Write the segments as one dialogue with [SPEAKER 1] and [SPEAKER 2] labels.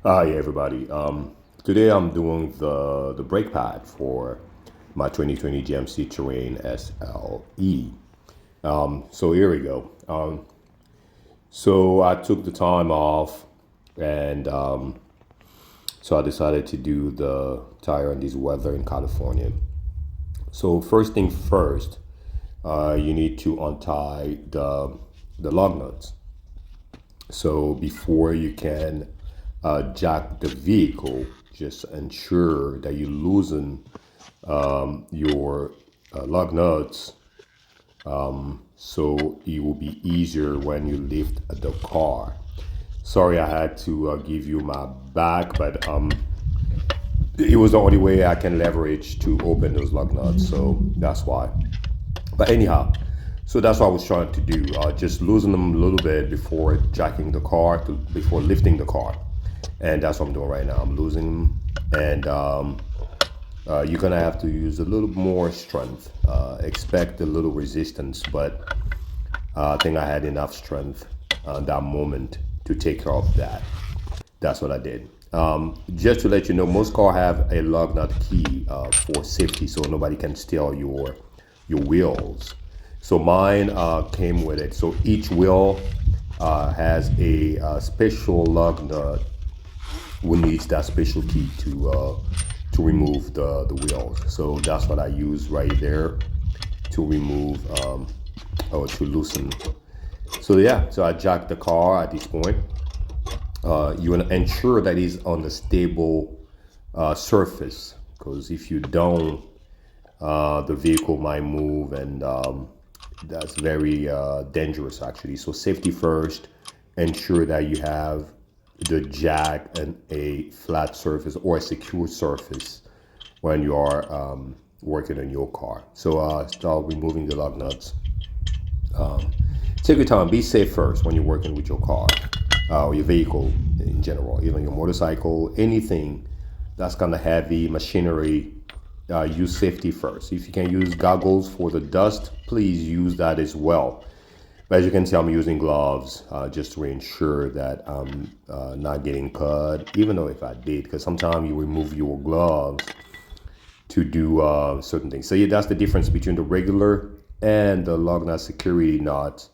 [SPEAKER 1] Hi everybody. Today I'm doing the brake pad for my 2020 GMC Terrain SLE. So here we go. So I took the time off, and so I decided to do the tire in this weather in California. So first thing first, you need to untie the lug nuts. So before you can jack the vehicle, just ensure that you loosen your lug nuts, so it will be easier when you lift the car. Sorry, I had to give you my back, but it was the only way I can leverage to open those lug nuts, so that's why. But anyhow, so that's what I was trying to do. Just loosen them a little bit before jacking the car, before lifting the car. And that's what I'm doing right now. I'm losing them. And you're going to have to use a little more strength. Expect a little resistance, but I think I had enough strength that moment to take care of that. That's what I did. Just to let you know, most cars have a lug nut key for safety, so nobody can steal your wheels. So mine came with it. So each wheel has a special lug nut who needs that special key to remove the wheels. So that's what I use right there to remove or to loosen. So yeah, so I jacked the car at this point. You want to ensure that it's on a stable surface, because if you don't, the vehicle might move, and that's very dangerous actually. So safety first, ensure that you have the jack and a flat surface or a secure surface when you are working on your car. So start removing the lug nuts. Take your time, be safe first when you're working with your car or your vehicle in general, even your motorcycle, anything that's kind of heavy machinery. Use safety first. If you can use goggles for the dust, please use that as well. But as you can see, I'm using gloves just to ensure that I'm not getting cut, even though if I did, because sometimes you remove your gloves to do certain things. So yeah, that's the difference between the regular and the lug nut security knot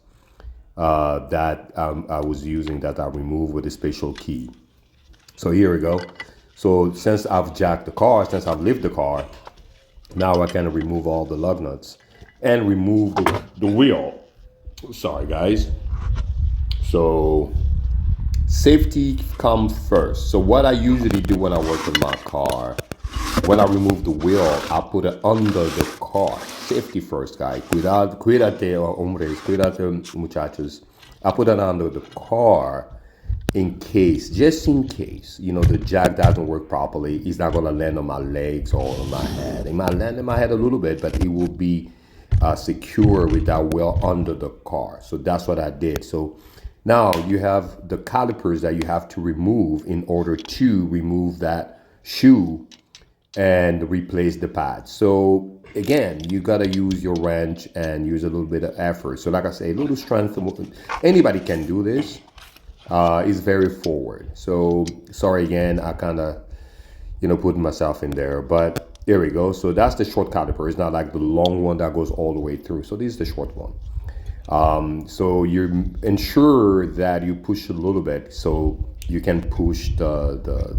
[SPEAKER 1] that I was using, that I removed with a special key. So here we go. So since I've jacked the car, since I've lifted the car, now I can remove all the lug nuts and remove the wheel. Sorry guys. So safety comes first. So what I usually do when I work with my car, when I remove the wheel, I put it under the car. Safety first, guys. Cuídate, hombres, cuídate, muchachos. I put it under the car in case, just in case, the jack doesn't work properly. It's not gonna land on my legs or on my head. It might land in my head a little bit, but it will be secure with that wheel under the car. So that's what I did. So now you have the calipers that you have to remove in order to remove that shoe and replace the pad. So again, you gotta use your wrench and use a little bit of effort. So like I say, a little strength. Anybody can do this. Is very forward. So sorry again, I kind of, putting myself in there, but here we go. So that's the short caliper. It's not like the long one that goes all the way through. So this is the short one. So you ensure that you push a little bit so you can push the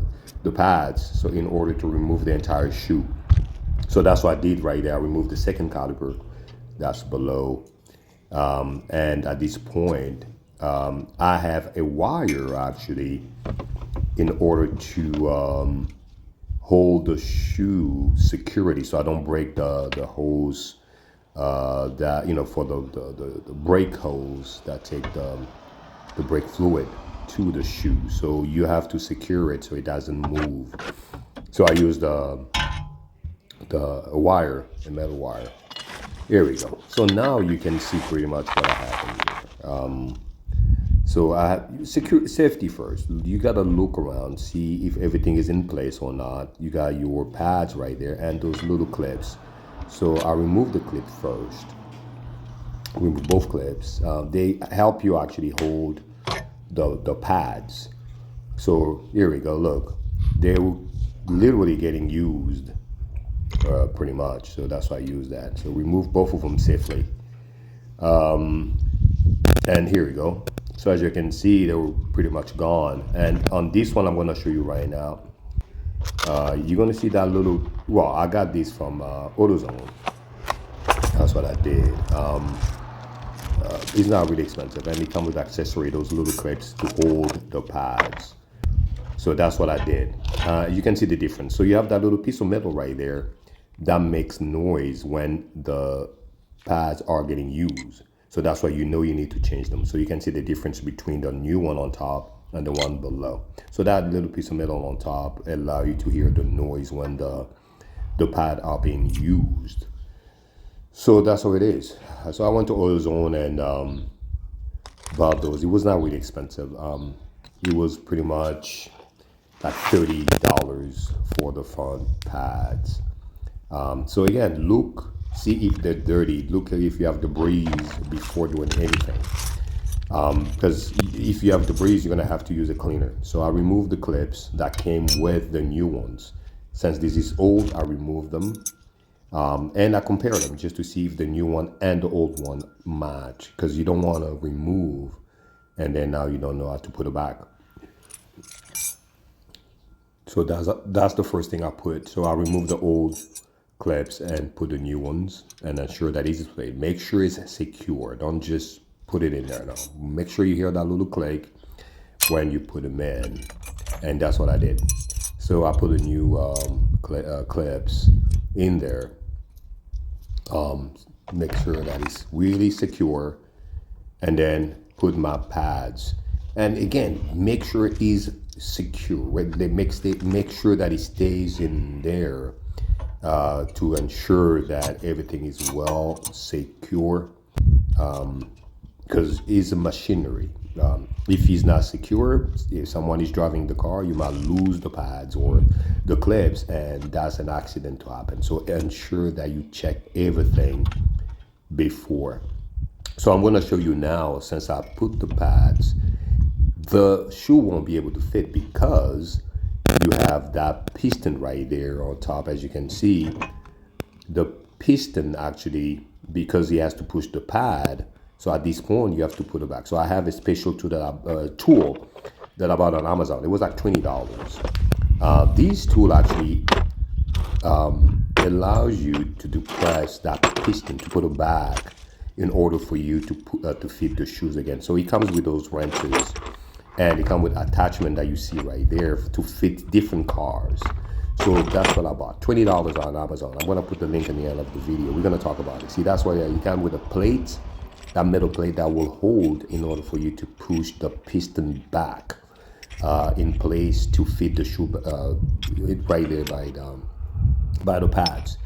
[SPEAKER 1] pads. So in order to remove the entire shoe. So that's what I did right there. I removed the second caliper that's below. And at this point, I have a wire actually in order to hold the shoe security, so I don't break the hose that for the brake hose that take the brake fluid to the shoe. So you have to secure it so it doesn't move. So I used a wire, a metal wire. Here we go. So now you can see pretty much what I have in here. So I have safety first. You gotta look around, see if everything is in place or not. You got your pads right there and those little clips. So I remove the clip first. Remove both clips. They help you actually hold the pads. So here we go. Look, they're literally getting used pretty much. So that's why I use that. So remove both of them safely. And here we go. So as you can see, they were pretty much gone. And on this one, I'm going to show you right now. You're going to see that little, well, I got this from Autozone. That's what I did. It's not really expensive, and it comes with accessory, those little clips to hold the pads. So that's what I did. You can see the difference. So you have that little piece of metal right there that makes noise when the pads are getting used. So that's why you know you need to change them. So you can see the difference between the new one on top and the one below. So that little piece of metal on top allows you to hear the noise when the pad are being used. So that's how it is. So I went to AutoZone and bought those. It was not really expensive. It was pretty much like $30 for the front pads. So again, look, see if they're dirty. Look if you have debris before doing anything. Because if you have debris, you're gonna have to use a cleaner. So I removed the clips that came with the new ones. Since this is old, I removed them. And I compare them just to see if the new one and the old one match, because you don't want to remove and then now you don't know how to put it back. So that's the first thing I put. So I remove the old clips and put the new ones and ensure that it's displayed. Make sure it's secure. Don't just put it in there now. Make sure you hear that little click when you put them in. And that's what I did. So I put the new clips in there. Make sure that it's really secure, and then put my pads. And again, make sure it is secure. Make sure that it stays in there to ensure that everything is well secure, because it's a machinery. If it's not secure, if someone is driving the car, you might lose the pads or the clips, and that's an accident to happen. So ensure that you check everything before. So I'm going to show you now, since I put the pads, the shoe won't be able to fit because you have that piston right there on top. As you can see, the piston actually, because he has to push the pad, so at this point you have to put it back. So I have a special tool that I bought on Amazon. It was like $20. This tool actually allows you to depress that piston to put it back in order for you to fit the shoes again. So it comes with those wrenches, and it comes with attachment that you see right there to fit different cars. So that's what I bought, $20 on Amazon. I'm gonna put the link in the end of the video. We're gonna talk about it. See, that's why you come with a plate, that metal plate that will hold in order for you to push the piston back in place to fit the shoe right there by the pads.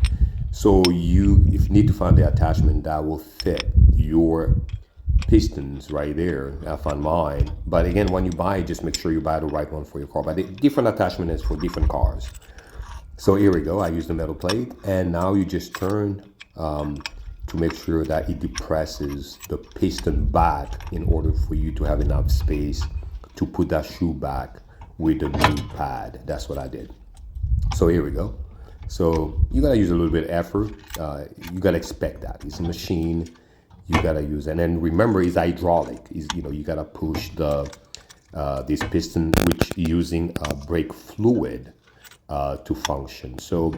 [SPEAKER 1] So if you need to find the attachment that will fit your pistons right there, I found mine. But again, when you buy it, just make sure you buy the right one for your car. But the different attachment is for different cars. So here we go. I use the metal plate, and now you just turn to make sure that it depresses the piston back in order for you to have enough space to put that shoe back with the new pad. That's what I did. So here we go. So you gotta use a little bit of effort. You gotta expect that. It's a machine. You gotta use, and then remember, it's hydraulic. You gotta push this piston, which using brake fluid to function. So,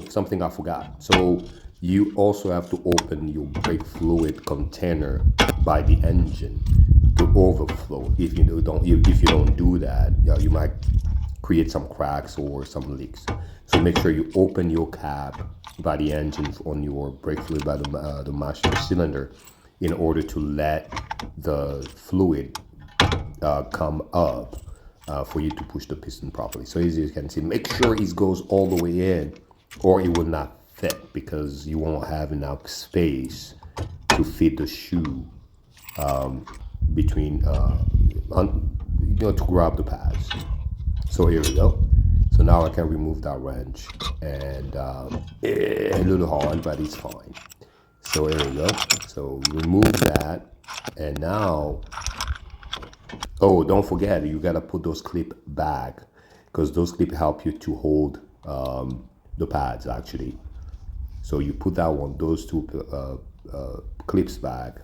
[SPEAKER 1] something I forgot. So you also have to open your brake fluid container by the engine to overflow. If you don't do that, you might create some cracks or some leaks. So make sure you open your cap by the engine on your brake fluid by the master cylinder in order to let the fluid come up for you to push the piston properly. So as you can see, make sure it goes all the way in, or it will not fit because you won't have enough space to fit the shoe between to grab the pads. So here we go. So now I can remove that wrench, and a little hard, but it's fine. So here we go. So remove that, and now Oh, don't forget, you gotta put those clip back because those clip help you to hold the pads actually. So you put that one, those two clips back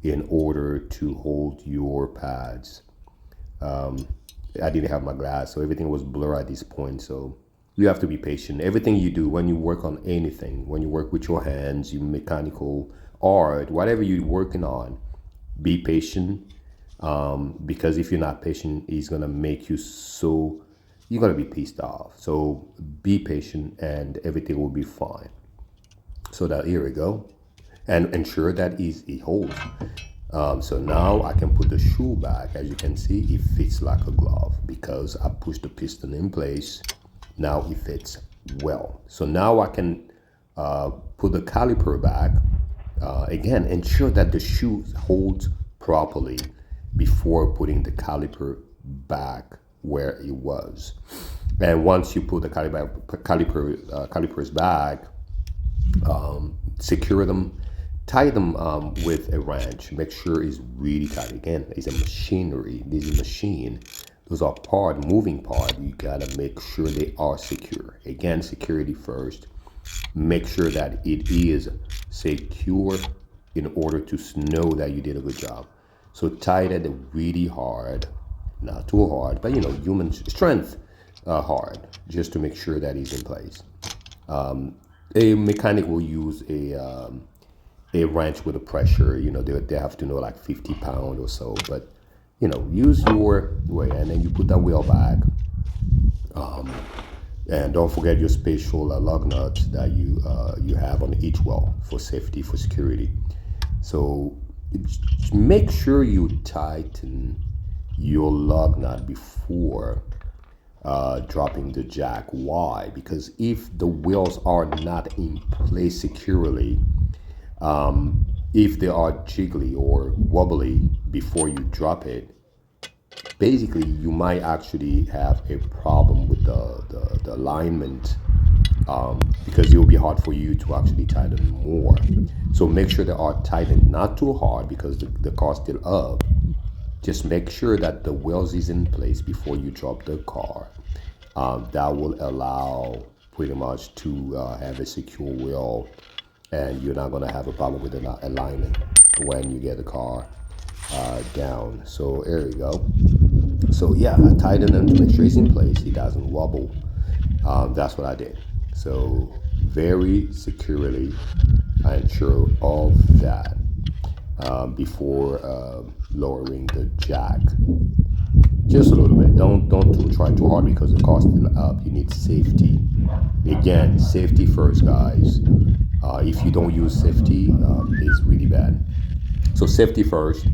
[SPEAKER 1] in order to hold your pads. I didn't have my glass, so everything was blurry at this point. So you have to be patient. Everything you do when you work on anything, when you work with your hands, you mechanical art, whatever you're working on, be patient. Because if you're not patient, it's gonna make you so you're gonna be pissed off. So be patient, and everything will be fine. So that here we go, and ensure that it holds. So now I can put the shoe back. As you can see, it fits like a glove because I pushed the piston in place. Now it fits well. So now I can put the caliper back. Again, ensure that the shoe holds properly before putting the caliper back where it was. And once you put the calipers back, secure them, tie them with a wrench. Make sure it's really tight. Again, it's a machinery. This is a machine. Those are moving part. You gotta make sure they are secure. Again, security first. Make sure that it is secure in order to know that you did a good job. So tie that really hard, not too hard, but human strength hard, just to make sure that it's in place. A mechanic will use a wrench with a pressure. They have to know like 50 pounds or so, but use your way, and then you put that wheel back. And don't forget your special lug nuts that you have on each wheel for safety, for security. So make sure you tighten your lug nut before dropping the jack. Why? Because if the wheels are not in place securely, if they are jiggly or wobbly before you drop it, basically you might actually have a problem with the alignment, because it will be hard for you to actually tighten more. So make sure they are tightened, not too hard because the car's still up. Just make sure that the wheels is in place before you drop the car. That will allow pretty much to have a secure wheel, and you're not going to have a problem with the alignment when you get the car down. So there we go. So yeah, I tighten them to make sure it's in place, it doesn't wobble. That's what I did. So very securely I ensure all that before lowering the jack. Just a little bit. Don't try too hard because the cost is up. You need safety. Again, safety first, guys. If you don't use safety, it's really bad. So safety first.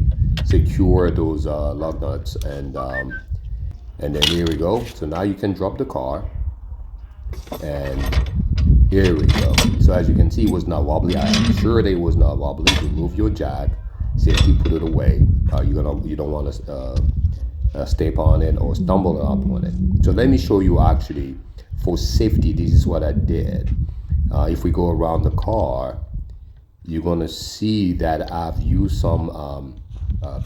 [SPEAKER 1] Secure those lug nuts, and then here we go. So now you can drop the car, and here we go. So as you can see, it was not wobbly. I am sure that it was not wobbly. Remove your jack. Safety, put it away. You don't want to step on it or stumble up on it. So let me show you actually for safety. This is what I did. If we go around the car, you're gonna see that I've used some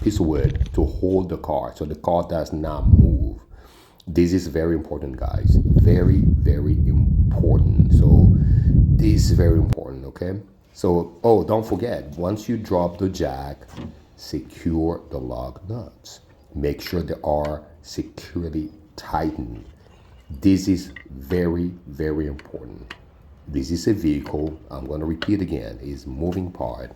[SPEAKER 1] piece of wood to hold the car so the car does not move. This is very important, guys. Very, very important. So this is very important, okay? So, oh, don't forget, once you drop the jack, secure the lug nuts. Make sure they are securely tightened. This is very, very important. This is a vehicle, I'm going to repeat again, is moving part.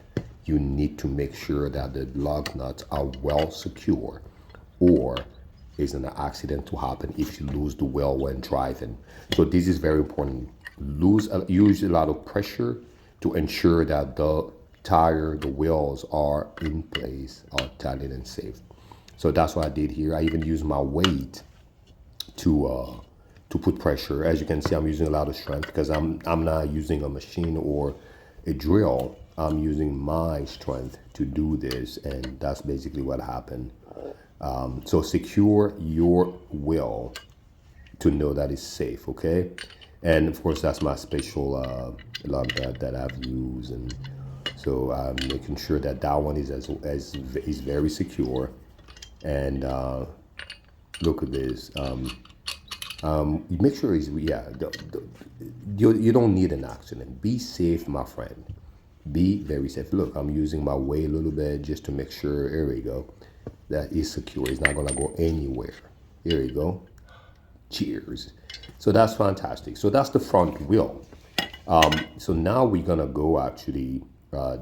[SPEAKER 1] You need to make sure that the lug nuts are well secure, or is an accident to happen if you lose the wheel when driving. So this is very important. Use a lot of pressure to ensure that the tire, the wheels are in place, are tight and safe. So that's what I did here. I even used my weight to put pressure. As you can see, I'm using a lot of strength because I'm not using a machine or a drill. I'm using my strength to do this, and that's basically what happened. So secure your wheel to know that it's safe, okay? And of course, that's my special lug nut that I've used, and so I'm making sure that that one is very secure. And look at this. Make sure it's, yeah, you don't need an accident. Be safe, my friend. Be very safe. Look, I'm using my weight a little bit just to make sure, here we go, that is secure. It's not gonna go anywhere. Here we go. Cheers. So that's fantastic. So that's the front wheel. So now we're gonna go actually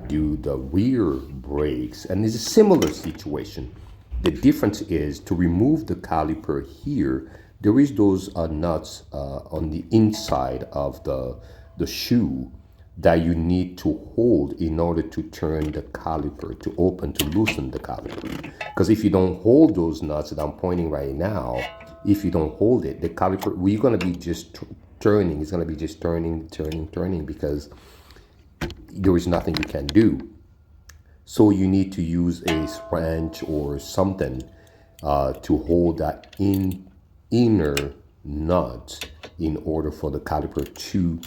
[SPEAKER 1] do the rear brakes, and it's a similar situation. The difference is to remove the caliper here, there is those nuts on the inside of the shoe that you need to hold in order to turn the caliper, to open, to loosen the caliper. Because if you don't hold those nuts that I'm pointing right now, if you don't hold it, the caliper, we're gonna be just turning, it's gonna be just turning because there is nothing you can do. So you need to use a wrench or something to hold that inner nut in order for the caliper to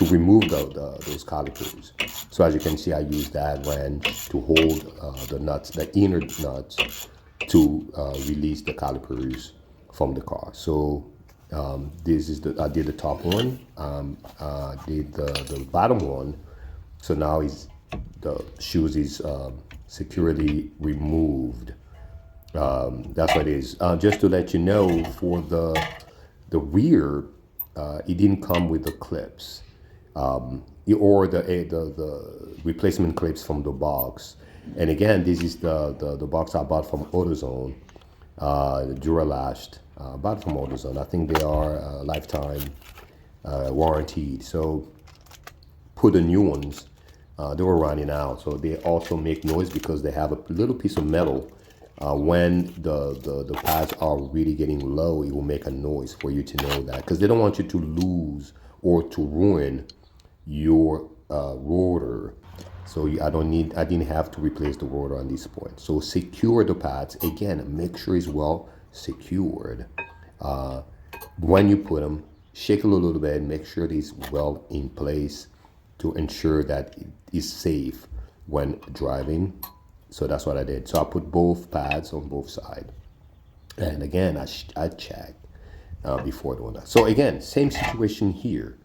[SPEAKER 1] remove those calipers. So as you can see, I use that wrench to hold the nuts, the inner nuts, to release the calipers from the car. So this is I did the top one, did the bottom one. So now the shoes is securely removed. That's what it is. Just to let you know, for the rear, it didn't come with the clips, or the replacement clips from the box. And again, this is the box I bought from Autozone, the Duralast. Bought from Autozone. I think they are lifetime warranted. So put the new ones. They were running out, so they also make noise because they have a little piece of metal. When the pads are really getting low, it will make a noise for you to know that, because they don't want you to lose or to ruin your rotor. So I didn't have to replace the rotor on this point. So secure the pads. Again, make sure it's well secured. When you put them, shake a little bit, make sure it is well in place to ensure that it is safe when driving. So that's what I did. So I put both pads on both sides. And again, I checked before doing that. So again, same situation here.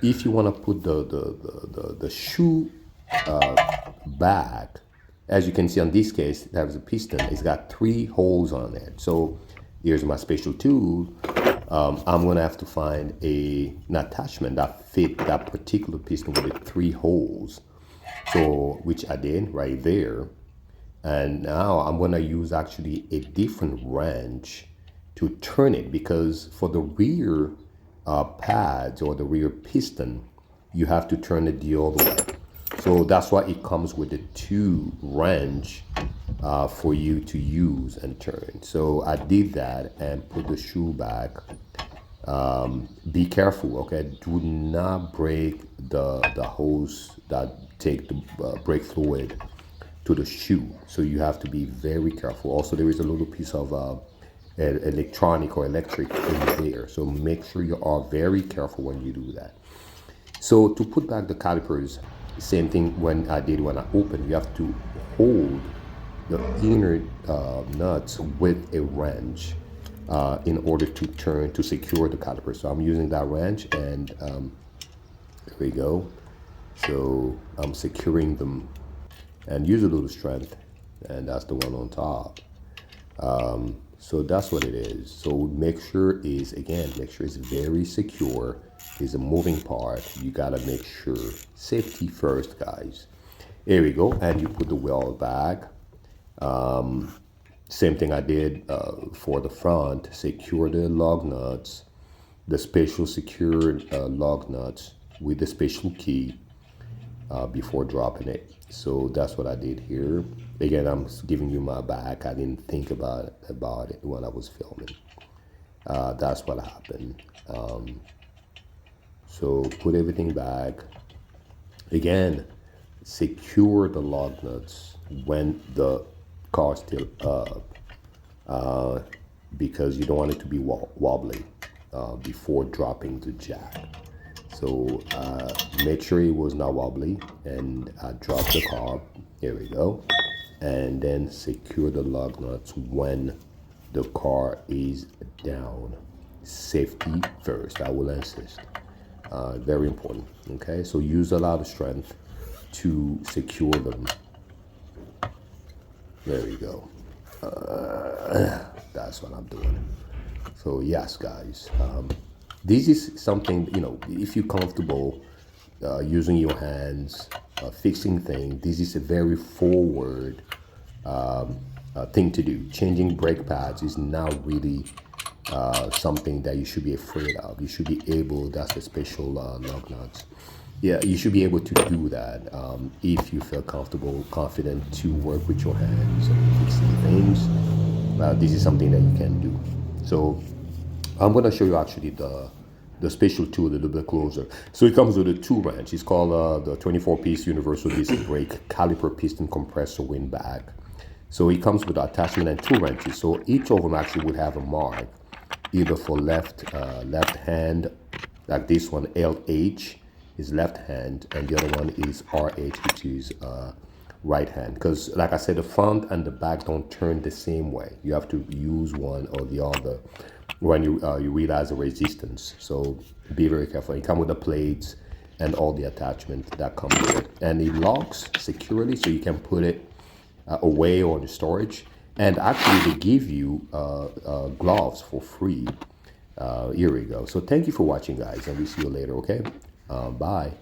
[SPEAKER 1] If you want to put the shoe back, as you can see on this case, that was a piston. It's got 3 holes on it. So here's my special tool. I'm gonna have to find an attachment that fit that particular piston with the 3 holes. So, which I did right there. And now I'm gonna use actually a different wrench to turn it, because for the rear pads or the rear piston, you have to turn it the other way. So that's why it comes with the 2 wrench for you to use and turn. So I did that and put the shoe back. Be careful, okay? Do not break the hose that take the brake fluid to the shoe. So you have to be very careful. Also, there is a little piece of electronic or electric in there. So make sure you are very careful when you do that. So to put back the calipers, same thing when I opened, you have to hold the inner nuts with a wrench in order to secure the caliper. So I'm using that wrench, and there we go. So I'm securing them, and use a little strength, and that's the one on top. So that's what it is. So make sure it's very secure. It's a moving part. You gotta make sure. Safety first, guys. Here we go. And you put the wheel back. Same thing I did for the front. Secure the lug nuts, the special secured lug nuts with the special key before dropping it. So that's what I did here. Again, I'm giving you my back. I didn't think about it when I was filming. That's what happened. So put everything back. Again, secure the lug nuts when the car's still up, because you don't want it to be wobbly before dropping the jack. So make sure it was not wobbly, and I dropped the car. Here we go. and then secure the lug nuts when the car is down. Safety first, I will insist. Very important. Okay, so use a lot of strength to secure them. There you go. That's what I'm doing. So yes, guys, this is something, you know, if you're comfortable using your hands, fixing things, this is a very forward thing to do. Changing brake pads is not really something that you should be afraid of. You should be able, that's the special lug nuts. Yeah, you should be able to do that if you feel comfortable, confident to work with your hands and fixing things. This is something that you can do. So I'm going to show you actually the special tool a little bit closer. So it comes with a tool wrench. It's called the 24-piece universal disc brake caliper piston compressor wind bag. So it comes with attachment and two wrenches. So each of them actually would have a mark, either for left hand, like this one, LH is left hand, and the other one is RH, which is right hand. Because like I said, the front and the back don't turn the same way. You have to use one or the other when you realize the resistance. So be very careful. It comes with the plates and all the attachments that come with it, and it locks securely, so you can put it away or in storage. And actually they give you gloves for free. Here we go. So thank you for watching, guys, and we'll see you later. Okay, bye.